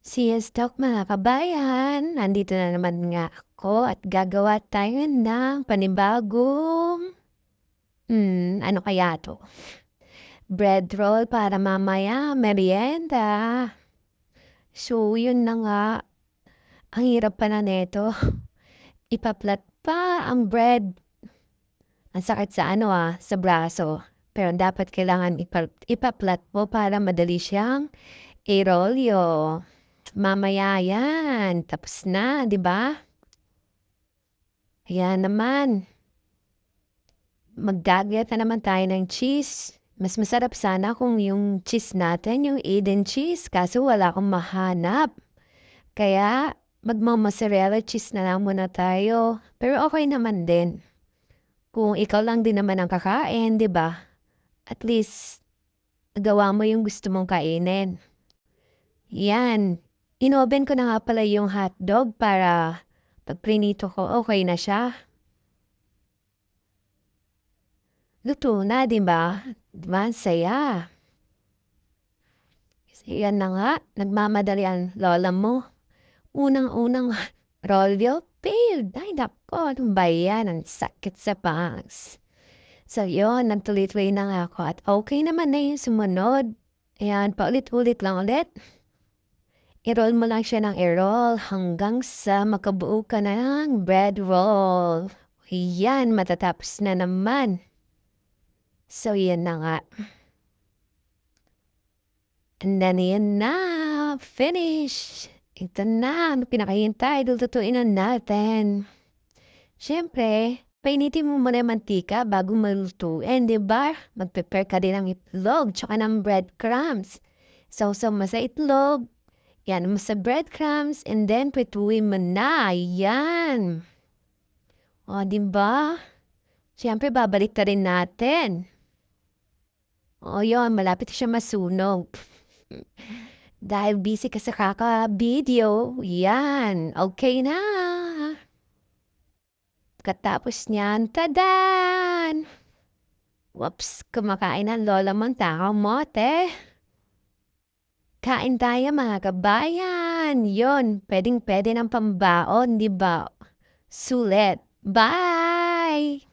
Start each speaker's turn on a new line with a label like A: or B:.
A: Siyestok mga kabayan, nandito na naman nga ako at gagawa tayo ng panibagong, ano kaya to? Bread roll para mamaya merienda. So, yun na nga, ang hirap pa na neto. Ipaplat pa ang bread. Ang sakit sa sa braso. Pero dapat kailangan ipaplat mo para madali siyang i-rolyo. Mamaya yan, tapos na, di ba? Ayan naman, mag-gagayat na naman tayo ng cheese. Mas masarap sana kung yung cheese natin, yung Eden cheese, kaso wala akong mahanap. Kaya magma-mozzarella cheese na lang muna tayo. Pero okay naman din. Kung ikaw lang din naman ang kakain, di ba? At least, gawa mo yung gusto mong kainin. Yan. Inoven ko na nga pala yung hotdog para pag prinito ko, okay na siya. Luto na, di ba? Di ba? Ang saya. Yan na nga, nagmamadali ang lola mo. Unang-unang rolyo, failed. Ay, nako, anong ba yan? Ang sakit sa pangs. So, yun, nagtuloy-tuloy na nga ako at okay naman na yung sumunod. Ayan, paulit-ulit lang ulit. I-roll mo lang siya ng i-roll hanggang sa makabuo ka na ng bread roll. Ayan, matatapos na naman. So, yan na nga. And then, yan na. Finish. Ito na. Ano pinakahintay? Lutuin na natin. Siyempre, painitin mo muna yung mantika bago malutuin, di ba? Mag-prepare ka din ng itlog tsaka ng breadcrumbs. Sausaw mo sa itlog. Yan mo sa breadcrumbs and then prituin mo na. Yan. O, di ba? Siyempre, babalik ta rin natin. O, yun. Malapit siya masunog. Dahil busy ka sa kaka-video, yan, okay na. Katapos niyan, tadan! Whoops, kumakain ang lola mong takaw mote. Kain tayo mga kabayan. Yon, pwedeng-pwede ng pambaon, di ba? Sulit. Bye!